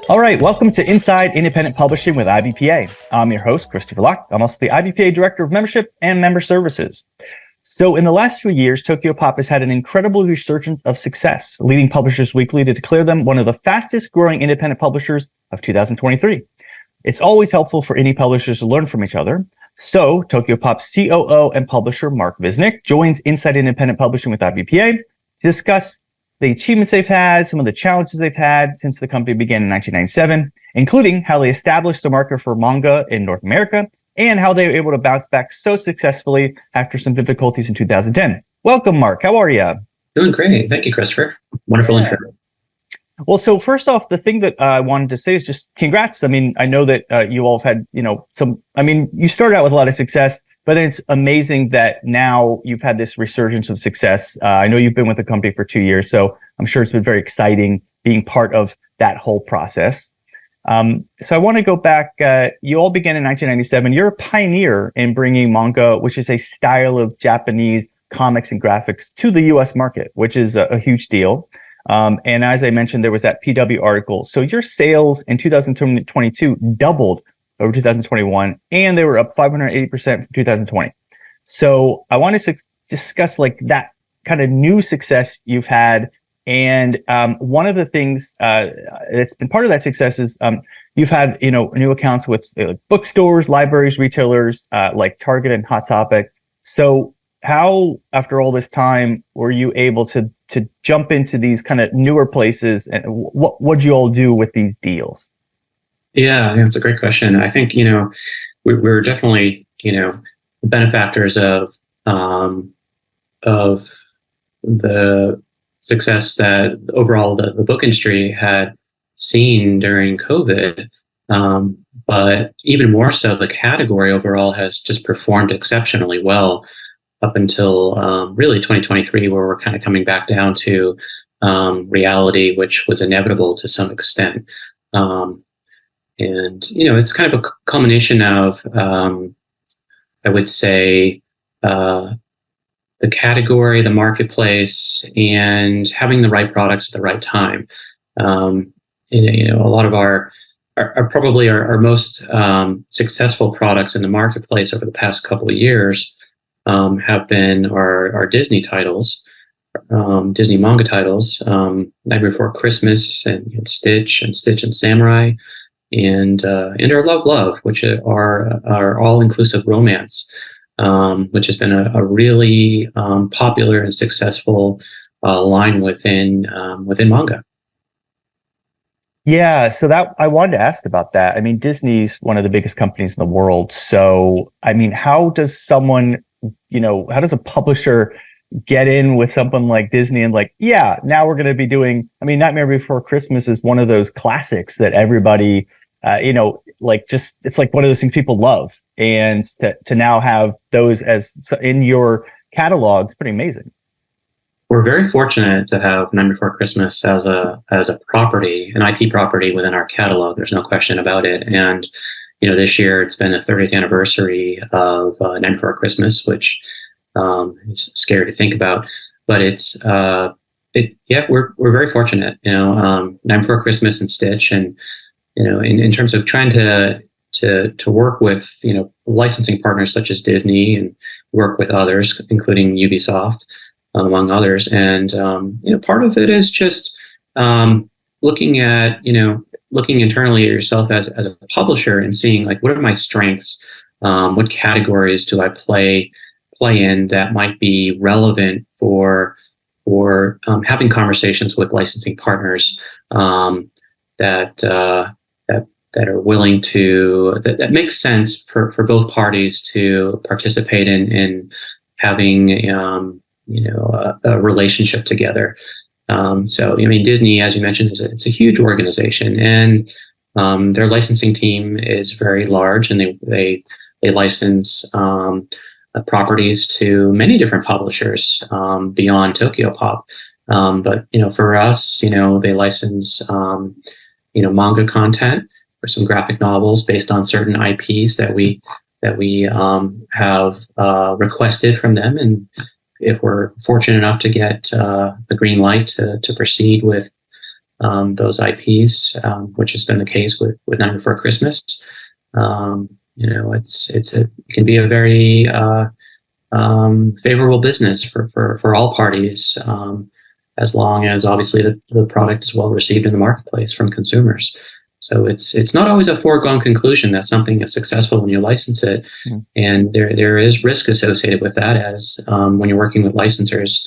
All right, welcome to Inside Independent Publishing with IBPA. I'm your host, Christopher Locke. I'm also the IBPA Director of Membership and Member Services. So in the last few years, TOKYOPOP has had an incredible resurgence of success, leading Publishers Weekly to declare them one of the fastest growing independent publishers of 2023. It's always helpful for indie publishers to learn from each other. So TOKYOPOP's COO and publisher, Marc Visnick, joins Inside Independent Publishing with IBPA to discuss the achievements they've had, some of the challenges they've had since the company began in 1997, including how they established the market for manga in North America and how they were able to bounce back so successfully after some difficulties in 2010. Welcome, Marc. How are you? Doing great. Thank you, Christopher. Wonderful intro. Well, so first off, the thing that I wanted to say is just congrats. I mean, I know that you all have had, you started out with a lot of success, but it's amazing that now you've had this resurgence of success. I know you've been with the company for 2 years, so I'm sure it's been very exciting being part of that whole process. So I want to go back. You all began in 1997. You're a pioneer in bringing manga, which is a style of Japanese comics and graphics, to the U.S. market, which is a huge deal. And as I mentioned, there was that PW article. So your sales in 2022 doubled over 2021, and they were up 580% from 2020. So I wanted to discuss like that kind of new success you've had. And one of the things that's been part of that success is you've had, new accounts with bookstores, libraries, retailers like Target and Hot Topic. So how, after all this time, were you able to jump into these kind of newer places, and what'd you all do with these deals? Yeah, that's a great question. I think, we're definitely, benefactors of the success that overall the book industry had seen during COVID. But even more so, the category overall has just performed exceptionally well up until really 2023, where we're kind of coming back down to reality, which was inevitable to some extent. And, it's kind of a culmination of, I would say, the category, the marketplace, and having the right products at the right time. A lot of our probably our most successful products in the marketplace over the past couple of years have been our Disney titles, Disney manga titles, Nightmare Before Christmas and Stitch and Samurai, and our Love, which are our all-inclusive romance, which has been a really popular and successful line within manga. Yeah, so that I wanted to ask about that. I mean, Disney's one of the biggest companies in the world. So, I mean, how does a publisher get in with something like Disney and now we're going to be doing, Nightmare Before Christmas is one of those classics that everybody, it's like one of those things people love. And to now have those as in your catalog, it's pretty amazing. We're very fortunate to have Nightmare Before Christmas as a property, an IP property within our catalog. There's no question about it. And, this year it's been the 30th anniversary of Nightmare Before Christmas, which is scary to think about. But we're very fortunate. Nightmare Before Christmas and Stitch, and in terms of trying to work with licensing partners such as Disney, and work with others, including Ubisoft, among others. And part of it is just looking internally at yourself as a publisher and seeing what are my strengths, what categories do I play in that might be relevant for having conversations with licensing partners that are willing to, that makes sense for both parties to participate in having a relationship together. So Disney, as you mentioned, it's a huge organization, and their licensing team is very large, and they license properties to many different publishers beyond TOKYOPOP. But for us, they license manga content or some graphic novels based on certain IPs that we have requested from them, and if we're fortunate enough to get the green light to proceed with those IPs, which has been the case with Nine Before Christmas. It can be a very favorable business for all parties, as long as obviously the product is well received in the marketplace from consumers. So it's not always a foregone conclusion that something is successful when you license it, and there is risk associated with that. As when you're working with licensors,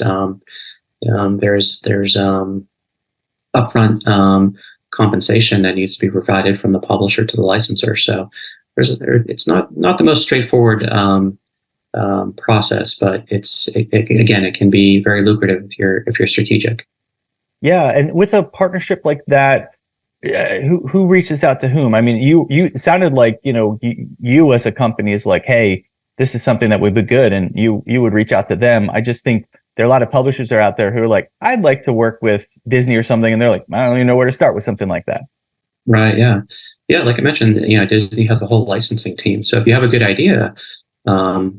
there's upfront compensation that needs to be provided from the publisher to the licensor. So it's not the most straightforward process, but it can be very lucrative if you're strategic. Yeah, and with a partnership like that, who reaches out to whom? I mean, you sounded like you as a company is like, hey, this is something that would be good, and you would reach out to them. I just think there are a lot of publishers that are out there who are like, I'd like to work with Disney or something, and they're like, I don't even know where to start with something like that. Right. Yeah. Yeah. Like I mentioned, Disney has a whole licensing team. So if you have a good idea for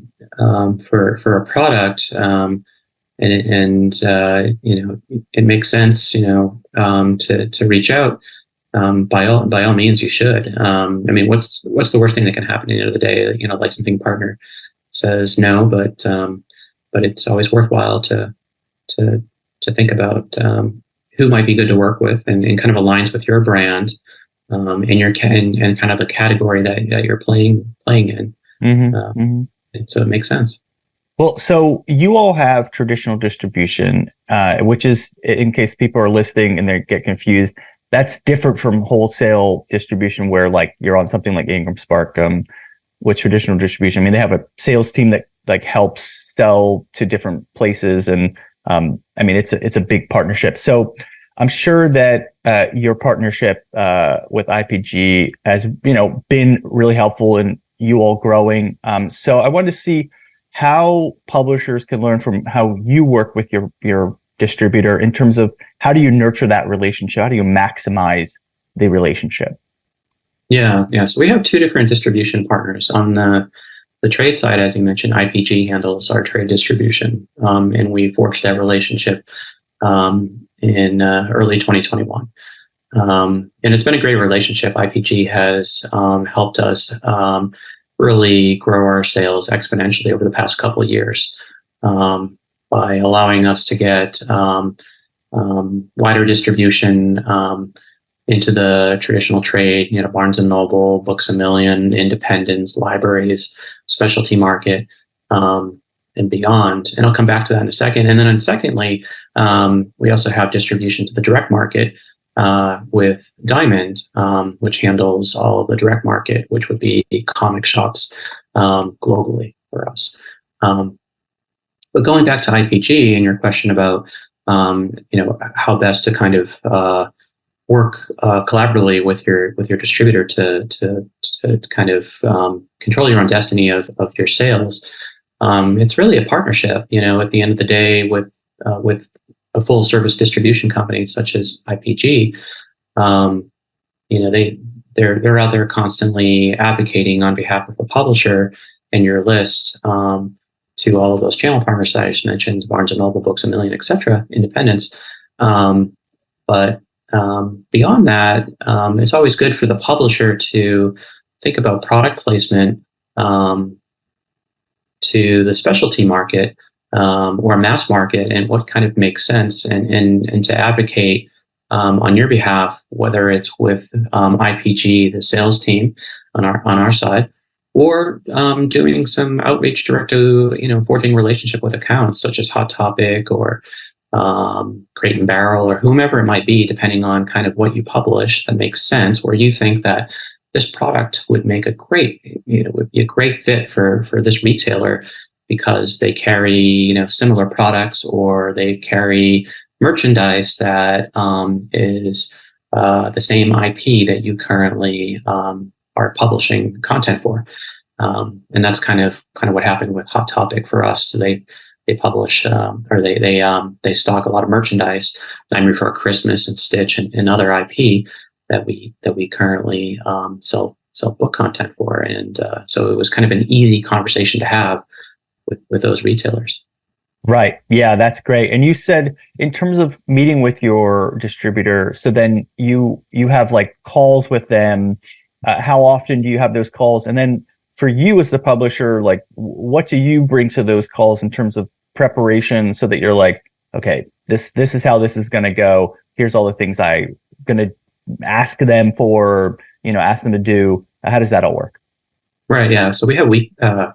a product, and it makes sense, to reach out, by all means, you should. I mean, what's the worst thing that can happen at the end of the day? A licensing partner says no, but it's always worthwhile to think about who might be good to work with, and kind of aligns with your brand, and kind of the category that you're playing in. And so it makes sense. Well, so you all have traditional distribution, which is, in case people are listening and they get confused, that's different from wholesale distribution, where like you're on something like Ingram Spark. With traditional distribution, I mean, they have a sales team that like helps sell to different places, and I mean, it's a big partnership. So I'm sure that your partnership with IPG has been really helpful in you all growing. So I wanted to see how publishers can learn from how you work with your distributor in terms of how do you nurture that relationship? How do you maximize the relationship? Yeah. So we have two different distribution partners. On the trade side, as you mentioned, IPG handles our trade distribution, and we forged that relationship in early 2021. And it's been a great relationship. IPG has helped us really grow our sales exponentially over the past couple of years, by allowing us to get wider distribution into the traditional trade, Barnes and Noble, Books A Million, independents, libraries, specialty market, and beyond. And I'll come back to that in a second. And then secondly, we also have distribution to the direct market with Diamond, which handles all of the direct market, which would be comic shops globally for us. But going back to IPG and your question about how best to kind of work collaboratively with your distributor to kind of control your own destiny of your sales. It's really a partnership. At the end of the day, with a full service distribution company such as IPG, they're out there constantly advocating on behalf of the publisher and your list to all of those channel partners that I just mentioned, Barnes and Noble, Books A Million, etc., independents. But beyond that, it's always good for the publisher to think about product placement to the specialty market or mass market, and what kind of makes sense, and to advocate on your behalf, whether it's with IPG, the sales team on our side, or doing some outreach direct to forging relationship with accounts such as Hot Topic or Crate and Barrel, or whomever it might be, depending on kind of what you publish that makes sense, where you think that this product would make would be a great fit for this retailer because they carry similar products, or they carry merchandise that is the same IP that you currently are publishing content for. And that's kind of what happened with Hot Topic for us. So they publish or they stock a lot of merchandise, Nine Before Christmas and Stitch and other IP that we currently sell book content for. And so it was kind of an easy conversation to have with those retailers. Right. Yeah, that's great. And you said in terms of meeting with your distributor, so then you have like calls with them. How often do you have those calls? And then for you as the publisher, like what do you bring to those calls in terms of preparation so that you're like, okay, this is how this is going to go. Here's all the things I'm going to ask them for, ask them to do. How does that all work? Right. Yeah. So we have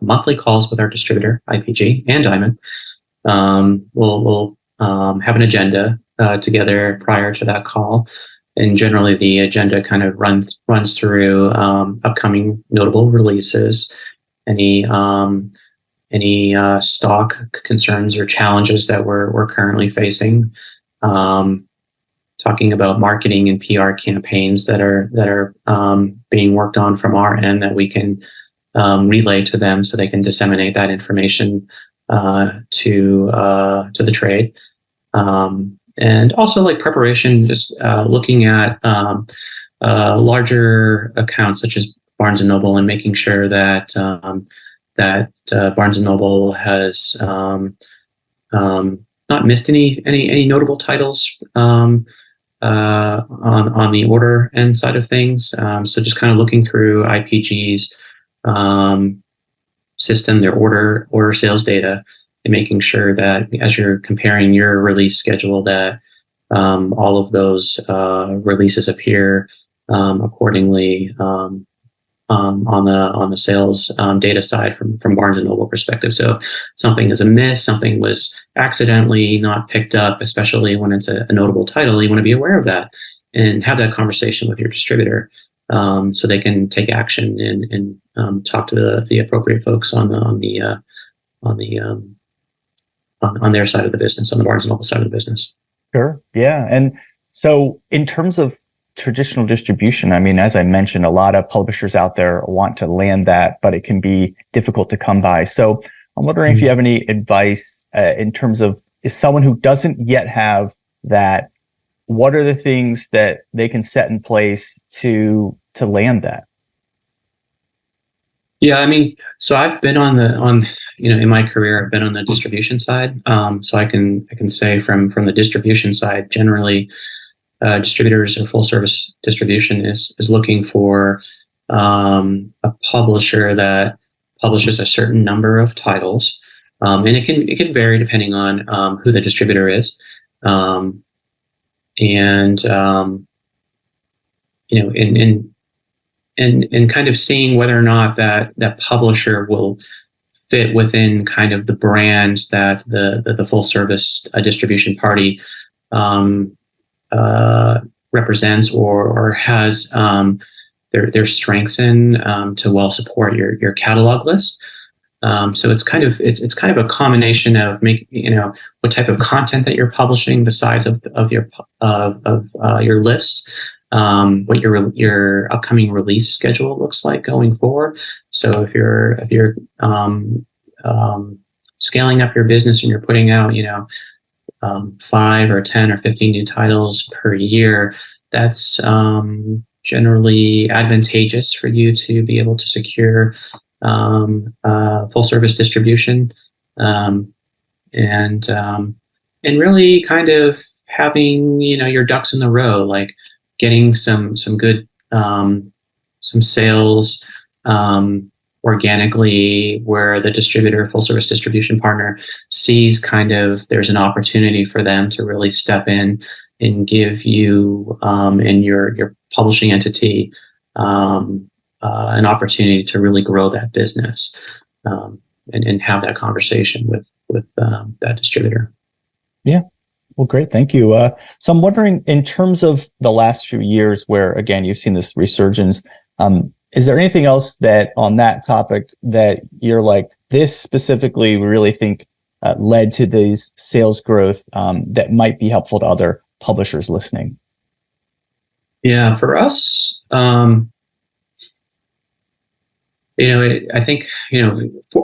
monthly calls with our distributor, IPG and Diamond. We'll have an agenda together prior to that call, and generally the agenda kind of runs through upcoming notable releases, any stock concerns or challenges that we're currently facing, talking about marketing and PR campaigns that are being worked on from our end that we can relay to them so they can disseminate that information to the trade, and also like preparation, just looking at larger accounts such as Barnes and Noble and making sure that Barnes and Noble has not missed any notable titles on the order end side of things. So just kind of looking through IPG's system, their order sales data, and making sure that as you're comparing your release schedule, that all of those releases appear accordingly on the sales data side from Barnes and Noble perspective. So something is amiss, something was accidentally not picked up, especially when it's a notable title. You want to be aware of that and have that conversation with your distributor. So they can take action and talk to the appropriate folks on their side of the business, on the Barnes and Noble side of the business. Sure. Yeah. And so in terms of traditional distribution, I mean, as I mentioned, a lot of publishers out there want to land that, but it can be difficult to come by. So I'm wondering if you have any advice in terms of, is someone who doesn't yet have that, what are the things that they can set in place to land that? Yeah, I mean, so I've been in my career, I've been on the distribution side. So I can say from the distribution side, generally, distributors or full service distribution is looking for a publisher that publishes a certain number of titles, and it can vary depending on who the distributor is, and kind of seeing whether or not that publisher will fit within kind of the brands that the full service distribution party represents or has their strengths in, to well support your catalog list. So it's kind of a combination of what type of content that you're publishing, the size of your list, what your upcoming release schedule looks like going forward. So if you're scaling up your business and you're putting out 5 or 10 or 15 new titles per year, that's generally advantageous for you to be able to secure full service distribution, and really kind of having your ducks in the row, like getting some good some sales organically, where the distributor, full service distribution partner, sees kind of there's an opportunity for them to really step in and give you and your publishing entity an opportunity to really grow that business, and have that conversation with that distributor. Yeah. Well, great. Thank you. So I'm wondering, in terms of the last few years where, again, you've seen this resurgence, is there anything else that on that topic that you're like, this specifically we really think led to these sales growth that might be helpful to other publishers listening? Yeah, for us, I think,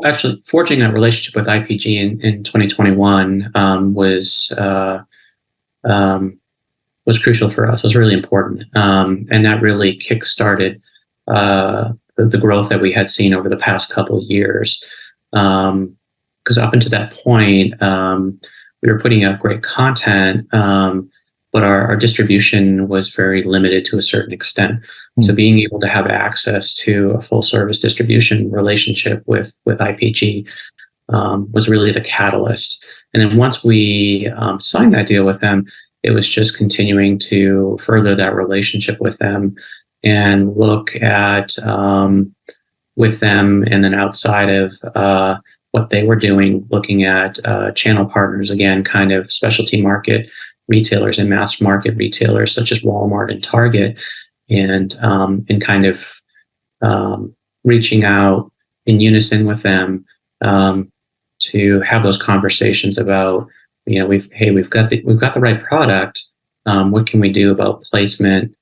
actually forging that relationship with IPG in 2021 was crucial for us. It was really important. And that really kickstarted the growth that we had seen over the past couple of years. because up until that point, we were putting out great content, but our distribution was very limited to a certain extent. So being able to have access to a full service distribution relationship with IPG was really the catalyst. And then once we signed that deal with them, it was just continuing to further that relationship with them and look at with them, and then outside of what they were doing, looking at channel partners, again, kind of specialty market retailers and mass market retailers such as Walmart and Target, and kind of reaching out in unison with them to have those conversations about, we've got the right product. What can we do about placement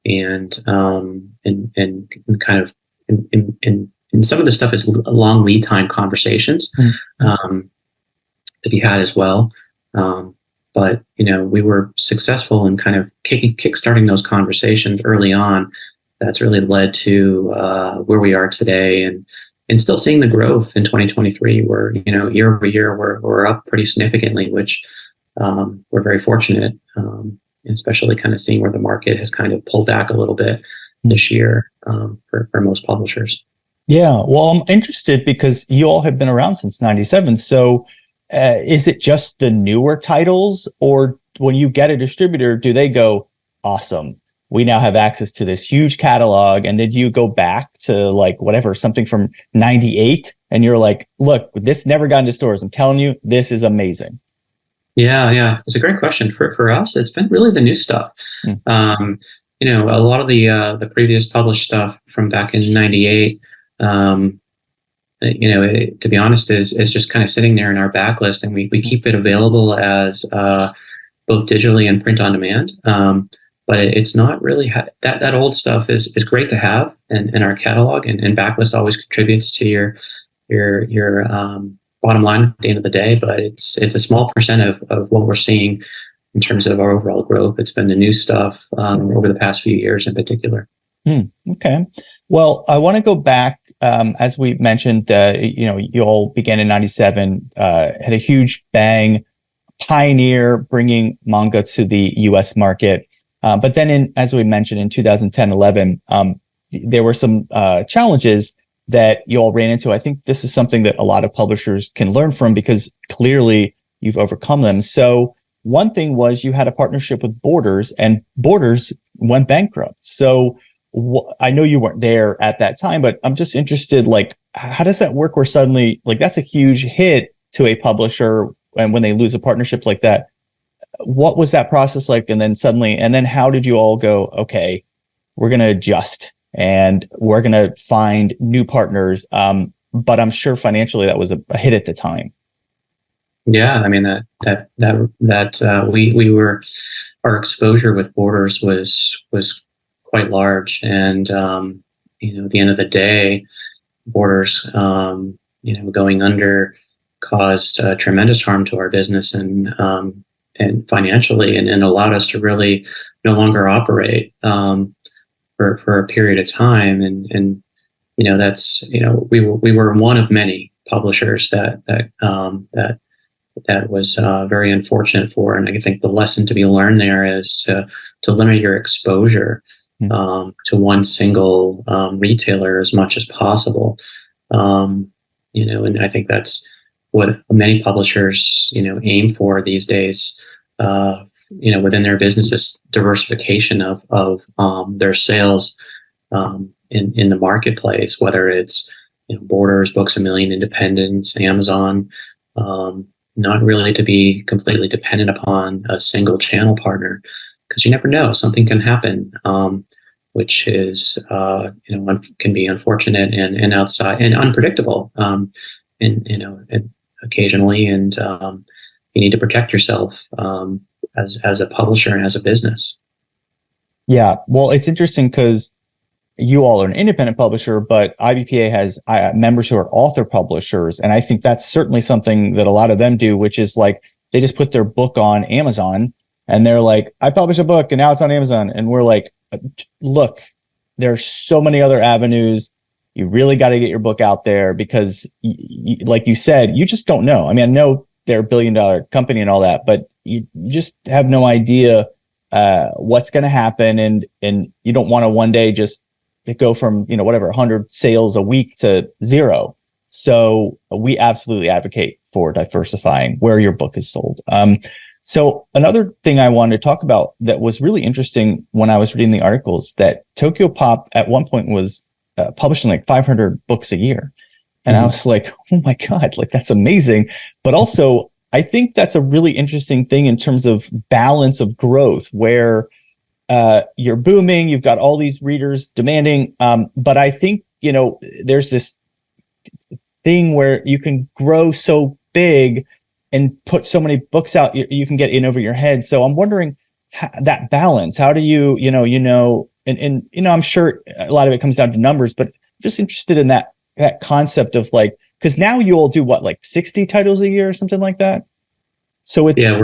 and kind of and some of the stuff is long lead time conversations to be had as well. But we were successful in kind of kickstarting those conversations early on. That's really led to where we are today, and still seeing the growth in 2023. Where year over year we're up pretty significantly, which we're very fortunate, especially kind of seeing where the market has kind of pulled back a little bit this year for most publishers. Yeah, well, I'm interested because you all have been around since '97. So is it just the newer titles, or when you get a distributor, do they go, awesome, we now have access to this huge catalog? And then you go back to like whatever, something from '98, and you're like, look, this never got into stores. I'm telling you, this is amazing. Yeah. It's a great question. For us, it's been really the new stuff. A lot of the previous published stuff from back in '98, to be honest, is just kind of sitting there in our backlist, and we keep it available as both digitally and print on demand. But it's not really that old stuff is great to have in our catalog, and backlist always contributes to your bottom line at the end of the day. But it's a small percent of what we're seeing in terms of our overall growth. It's been the new stuff over the past few years in particular. Okay. Well, I want to go back. As we mentioned, you all began in '97, had a huge bang, pioneer bringing manga to the U.S. market. But then, as we mentioned, in 2010-11, there were some challenges that you all ran into. I think this is something that a lot of publishers can learn from, because clearly you've overcome them. So one thing was you had a partnership with Borders, and Borders went bankrupt. So I know you weren't there at that time, but I'm just interested, like, how does that work where suddenly, like, that's a huge hit to a publisher, and when they lose a partnership like that, what was that process like? And then how did you all go, okay, we're going to adjust and we're going to find new partners? But I'm sure financially that was a hit at the time. Yeah, I mean that we were, our exposure with Borders was quite large, and at the end of the day, Borders going under caused tremendous harm to our business and financially, and allowed us to really no longer operate for a period of time, and that's we were one of many publishers that was very unfortunate for. And I think the lesson to be learned there is to limit your exposure to one single retailer as much as possible. And I think that's what many publishers aim for these days. Within their businesses, diversification of their sales in the marketplace, whether it's Borders, Books A Million, Independents, Amazon. Not really to be completely dependent upon a single channel partner, because you never know, something can happen, which is can be unfortunate and outside and unpredictable, and occasionally, and you need to protect yourself as a publisher and as a business. Yeah, well, it's interesting because you all are an independent publisher, but IBPA has members who are author publishers. And I think that's certainly something that a lot of them do, which is like, they just put their book on Amazon and they're like, I published a book and now it's on Amazon. And we're like, look, there's so many other avenues. You really got to get your book out there because, like you said, you just don't know. I mean, I know they're $1 billion company and all that, but you just have no idea what's going to happen, and you don't want to one day just go from, you know, whatever 100 sales a week to 0. So we absolutely advocate for diversifying where your book is sold. So another thing I wanted to talk about that was really interesting when I was reading the articles, that Tokyopop at one point was publishing like 500 books a year. And I was like, oh my God, like that's amazing. But also, I think that's a really interesting thing in terms of balance of growth, where you're booming, you've got all these readers demanding. But I think, you know, there's this thing where you can grow so big and put so many books out, you can get in over your head. So I'm wondering that balance. How do you, and I'm sure a lot of it comes down to numbers, but just interested in that concept of like, because now you all do what, like 60 titles a year or something like that. So it's yeah,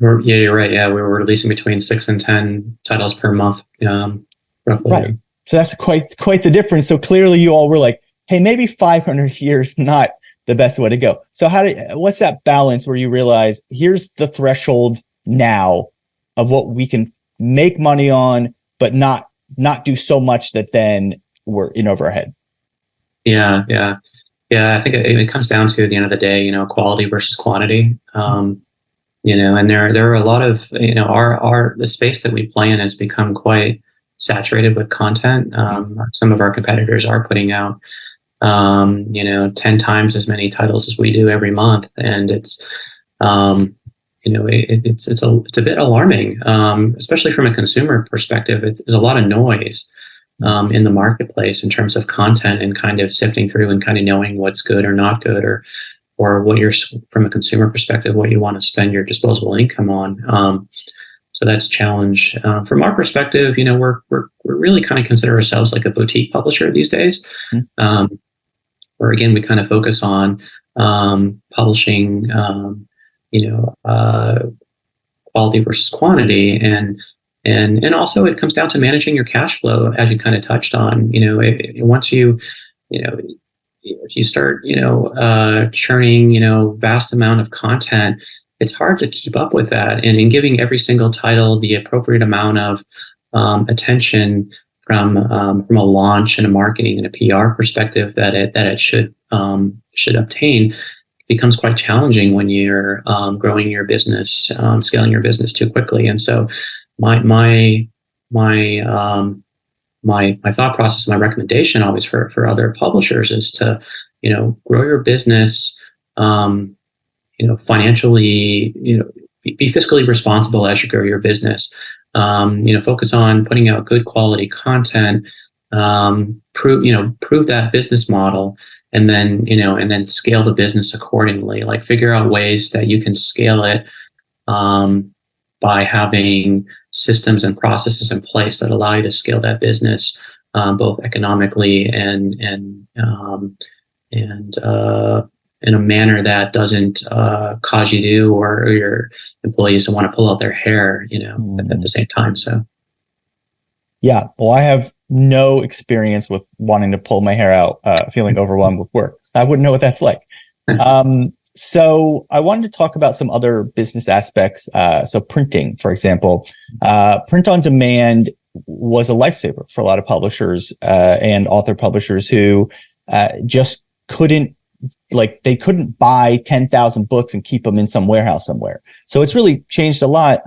you're right. Yeah, we were releasing between 6 and 10 titles per month, roughly. Right. So that's quite the difference. So clearly you all were like, hey, maybe 500 years not the best way to go. So what's that balance where you realize here's the threshold now of what we can make money on, but not do so much that then we're in over our head? Yeah. I think it comes down to, at the end of the day, quality versus quantity. And there are a lot of, the space that we play in has become quite saturated with content. Some of our competitors are putting out 10 times as many titles as we do every month, and it's it's a bit alarming, especially from a consumer perspective. There's a lot of noise in the marketplace in terms of content, and kind of sifting through and kind of knowing what's good or not good, or what you're, from a consumer perspective, what you want to spend your disposable income on. So that's a challenge. From our perspective, we're really kind of consider ourselves like a boutique publisher these days. Where again, we kind of focus on publishing, quality versus quantity, and also it comes down to managing your cash flow, as you kind of touched on. Once if you start, churning, vast amount of content, it's hard to keep up with that, and in giving every single title the appropriate amount of attention from a launch and a marketing and a PR perspective that it should obtain, becomes quite challenging when you're growing your business, scaling your business too quickly. And so my thought process, my recommendation always for other publishers is to grow your business, financially, be fiscally responsible as you grow your business. Focus on putting out good quality content, prove that business model, and then scale the business accordingly. Like, figure out ways that you can scale it by having systems and processes in place that allow you to scale that business both economically and in a manner that doesn't cause you to, or your employees to want to pull out their hair, at the same time. So, yeah, well, I have no experience with wanting to pull my hair out, feeling overwhelmed with work. I wouldn't know what that's like. So I wanted to talk about some other business aspects. So printing, for example, print on demand was a lifesaver for a lot of publishers and author publishers who just couldn't, they couldn't buy 10,000 books and keep them in some warehouse somewhere. So it's really changed a lot.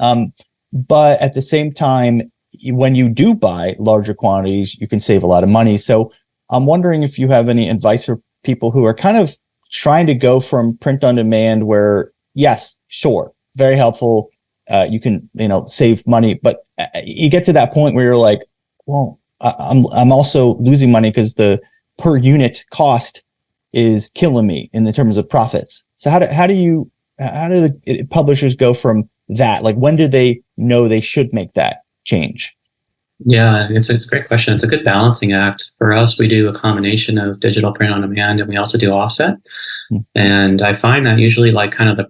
But at the same time, when you do buy larger quantities, you can save a lot of money. So I'm wondering if you have any advice for people who are kind of trying to go from print on demand, where, yes, sure, very helpful. You can, save money, but you get to that point where you're like, well, I'm also losing money because the per unit cost is killing me in the terms of profits. So how do the publishers go from that? Like, when do they know they should make that change? Yeah, it's a great question. It's a good balancing act. For us, we do a combination of digital print on demand, and we also do offset. And I find that usually, like, kind of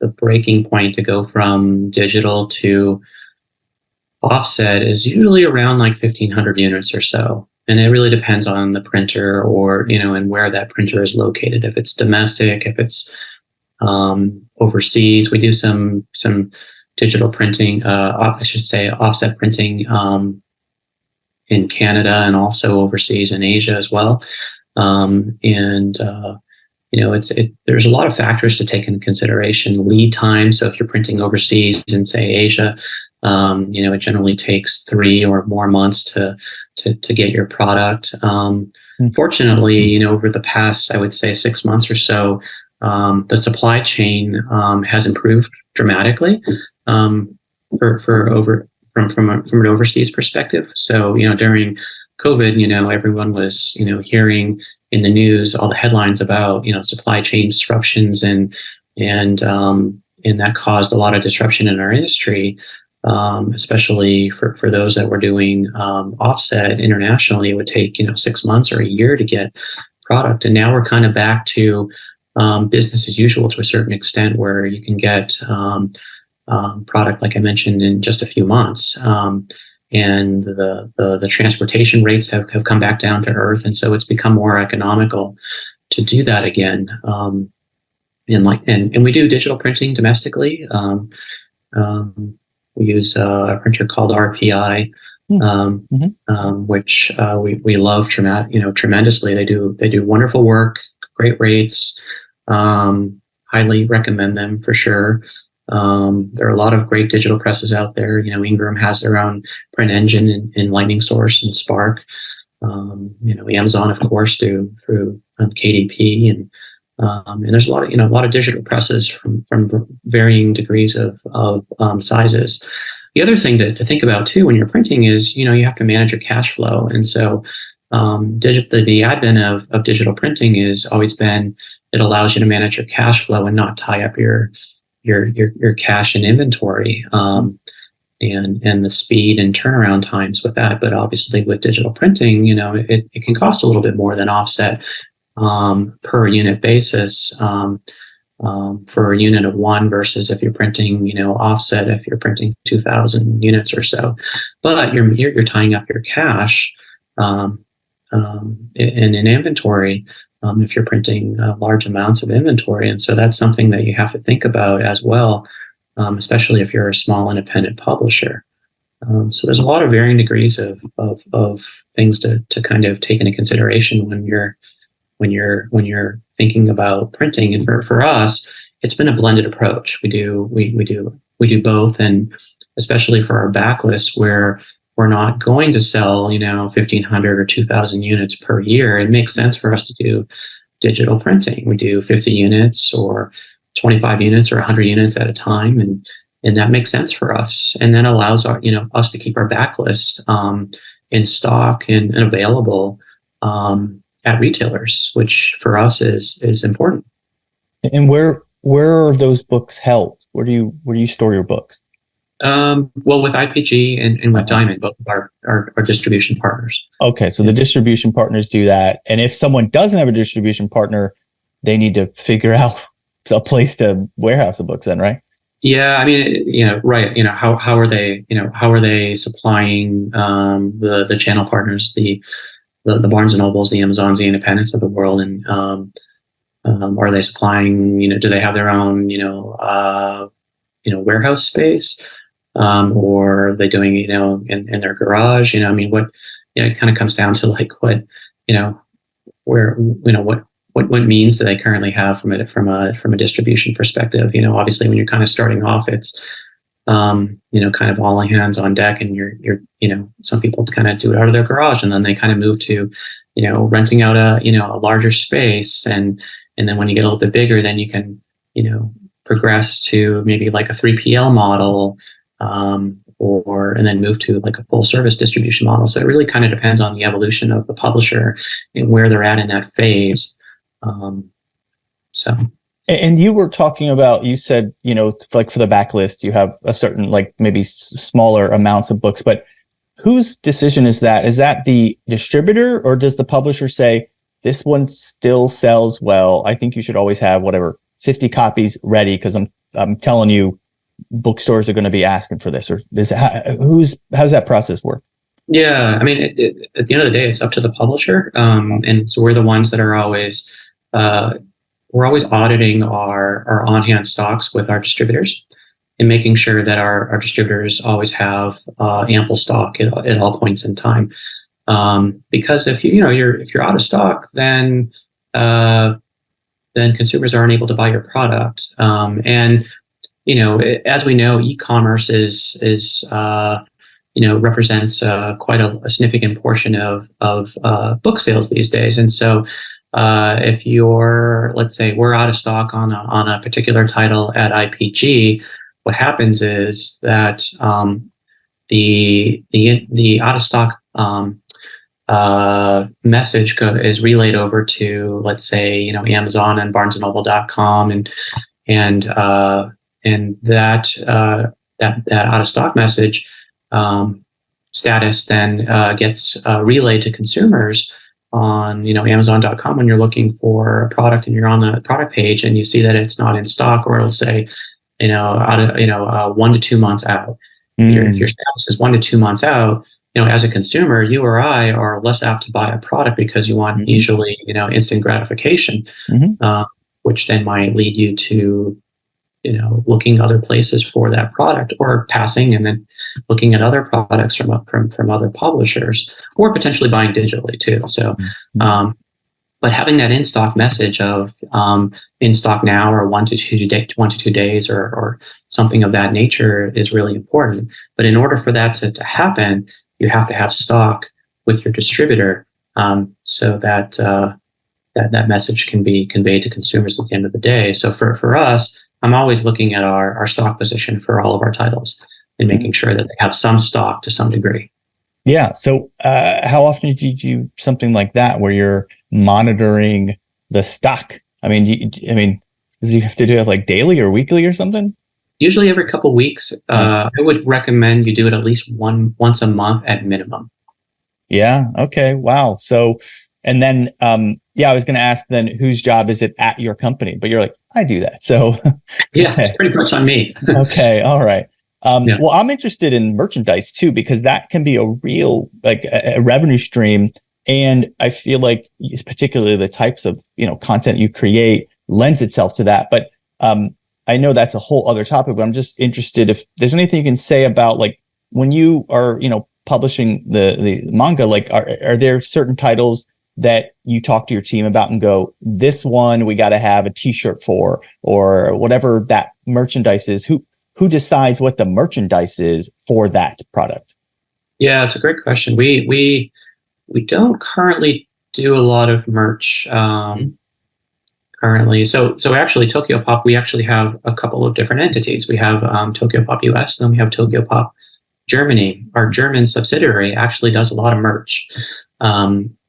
the breaking point to go from digital to offset is usually around like 1,500 units or so. And it really depends on the printer, or, and where that printer is located. If it's domestic, if it's overseas, we do some digital printing, I should say offset printing, in Canada, and also overseas in Asia as well. There's a lot of factors to take into consideration. Lead time. So if you're printing overseas in, say, Asia, it generally takes 3 or more months to get your product. Fortunately, over the past, I would say 6 months or so, the supply chain has improved dramatically from an overseas perspective. So, during COVID, everyone was, hearing in the news all the headlines about, supply chain disruptions, and that caused a lot of disruption in our industry, especially for those that were doing offset internationally. It would take 6 months or a year to get product, and now we're kind of back to business as usual to a certain extent, where you can get product, like I mentioned, in just a few months. And the transportation rates have come back down to earth, and so it's become more economical to do that again. And we do digital printing domestically. We use a printer called RPI, which we love tremendously. They do wonderful work, great rates. Highly recommend them for sure. There are a lot of great digital presses out there. Ingram has their own print engine in Lightning Source and Spark. Amazon, of course, through KDP, and there's a lot of digital presses from varying degrees of sizes. The other thing to think about too when you're printing is you have to manage your cash flow, and so the advent of digital printing has always been, it allows you to manage your cash flow and not tie up your cash and inventory, and the speed and turnaround times with that. But obviously with digital printing, it can cost a little bit more than offset per unit basis, for a unit of 1 versus if you're printing, offset, if you're printing 2,000 units or so. But you're tying up your cash in inventory, if you're printing large amounts of inventory. And so that's something that you have to think about as well, especially if you're a small independent publisher. So there's a lot of varying degrees of things to kind of take into consideration when you're thinking about printing. And for us, it's been a blended approach. We do both, and especially for our backlist, where we're not going to sell 1,500 or 2,000 units per year, it makes sense for us to do digital printing. We do 50 units or 25 units or 100 units at a time, and that makes sense for us, and then allows us to keep our backlist in stock and available at retailers, which for us is important. And where are those books held? Where do you store your books? Well, with IPG and with Diamond, both of our distribution partners. Okay, so the distribution partners do that, and if someone doesn't have a distribution partner, they need to figure out a place to warehouse the books then, right? Yeah, I mean, right. How are they supplying the channel partners, the Barnes and Nobles, the Amazons, the independents of the world, and are they supplying? Do they have their own warehouse space, or are they doing in their garage? It kind of comes down to like what means do they currently have from a distribution perspective? Obviously when you're kind of starting off, it's kind of all hands on deck, and you're some people kind of do it out of their garage, and then they kind of move to renting out a larger space, and then when you get a little bit bigger, then you can progress to maybe like a 3PL model, and then move to like a full service distribution model. So it really kind of depends on the evolution of the publisher and where they're at in that phase. And you were talking about, you said, like for the backlist, you have a certain, like maybe smaller amounts of books, but whose decision is that? Is that the distributor, or does the publisher say, this one still sells well, I think you should always have 50 copies ready, because I'm telling you, bookstores are going to be asking for this? Or how's that process work? Yeah, I mean, at the end of the day, it's up to the publisher, and so we're the ones that are always we're always auditing our on-hand stocks with our distributors and making sure that our distributors always have ample stock at all points in time. Because if you're out of stock, then consumers aren't able to buy your product. And as we know, e-commerce is represents quite a significant portion of book sales these days. And so, if let's say we're out of stock on a particular title at IPG, what happens is that the out of stock message is relayed over to, let's say, Amazon and BarnesandNoble.com, and that out of stock message status then gets relayed to consumers on Amazon.com when you're looking for a product and you're on the product page and you see that it's not in stock, or it'll say 1 to 2 months out. If your status is 1 to 2 months out, as a consumer, you or I are less apt to buy a product because you want usually instant gratification, which then might lead you to looking other places for that product, or passing and then looking at other products from other publishers, or potentially buying digitally too. So, but having that in stock message of in stock now, or 1 to 2 days, or something of that nature is really important. But in order for that to happen, you have to have stock with your distributor, so that that message can be conveyed to consumers at the end of the day. So for us, I'm always looking at our stock position for all of our titles and making sure that they have some stock to some degree. Yeah. So how often do you do something like that where you're monitoring the stock? I mean, do you have to do it like daily or weekly or something? Usually every couple of weeks. I would recommend you do it at least once a month at minimum. Yeah. Okay. Wow. So, and then, I was going to ask then, whose job is it at your company? But you're like, I do that. So yeah, it's pretty much on me. Okay. All right. Well, I'm interested in merchandise too, because that can be a real, like a revenue stream. And I feel like particularly the types of, content you create lends itself to that. But, I know that's a whole other topic, but I'm just interested if there's anything you can say about, like, when you are, publishing the manga, like, are there certain titles that you talk to your team about and go, this one we got to have a t-shirt for, or whatever that merchandise is? Who decides what the merchandise is for that product? Yeah, it's a great question. We don't currently do a lot of merch currently. So actually, TOKYOPOP, we actually have a couple of different entities. We have TOKYOPOP US, and then we have TOKYOPOP Germany. Our German subsidiary actually does a lot of merch.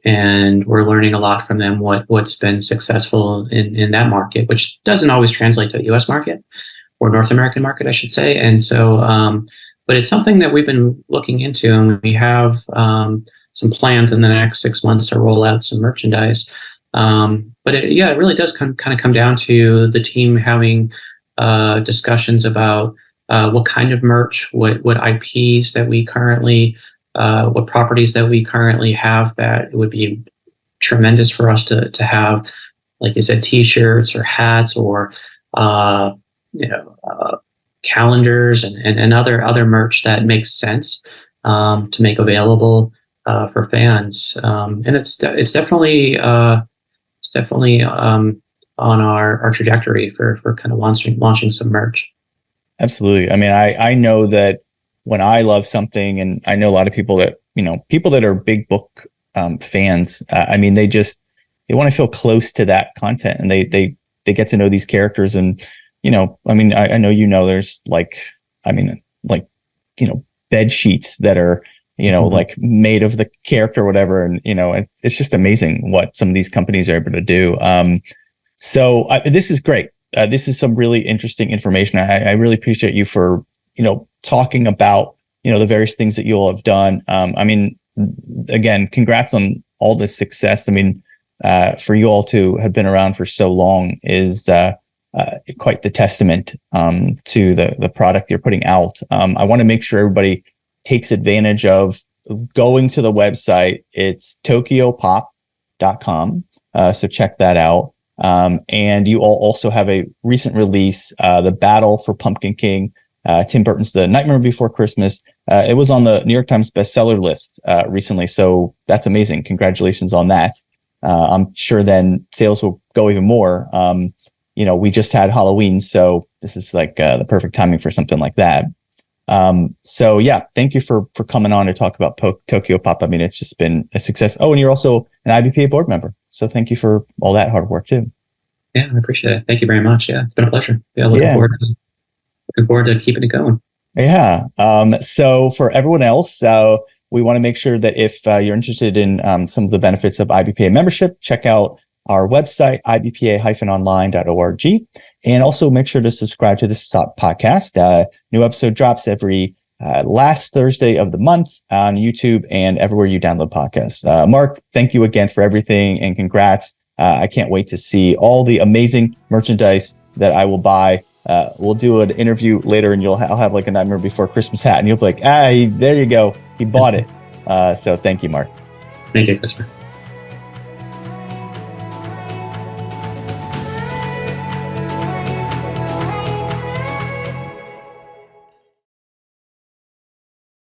And we're learning a lot from them, what's been successful in that market, which doesn't always translate to the US market, or North American market, I should say. And so, but it's something that we've been looking into, and we have some plans in the next 6 months to roll out some merchandise. But it really does kind of come down to the team having discussions about what kind of merch, what IPs that we currently, what properties that we currently have that it would be tremendous for us to have, like you said, t-shirts or hats, or calendars and other merch that makes sense to make available for fans. And it's definitely on our trajectory for kind of launching some merch. Absolutely. I mean, I know that when I love something, and I know a lot of people that, people that are big book fans, I mean, they want to feel close to that content, and they get to know these characters. And, I mean, I know, there's bed sheets that are, like made of the character or whatever. And, it's just amazing what some of these companies are able to do. So this is great. This is some really interesting information. I really appreciate you for, talking about, the various things that you all have done. I mean, again, congrats on all this success. I mean, for you all to have been around for so long is quite the testament to the product you're putting out. I want to make sure everybody takes advantage of going to the website, it's TOKYOPOP.com. So check that out. And you all also have a recent release, The Battle for Pumpkin King, Tim Burton's The Nightmare Before Christmas. It was on the New York Times bestseller list recently. So that's amazing. Congratulations on that. I'm sure then sales will go even more. We just had Halloween, so this is like the perfect timing for something like that. So yeah, thank you for coming on to talk about TOKYOPOP. I mean, it's just been a success. Oh, and you're also an IBPA board member. So thank you for all that hard work too. Yeah, I appreciate it. Thank you very much. Yeah, it's been a pleasure. Yeah, looking forward to keeping it going. Yeah. So for everyone else, we want to make sure that if you're interested in some of the benefits of IBPA membership, check out our website, ibpa-online.org. And also make sure to subscribe to this podcast. New episode drops every last Thursday of the month on YouTube and everywhere you download podcasts. Marc, thank you again for everything and congrats. I can't wait to see all the amazing merchandise that I will buy. We'll do an interview later and I'll have like a Nightmare Before Christmas hat and you'll be like, there you go. He bought it. So thank you, Marc. Thank you, Christopher.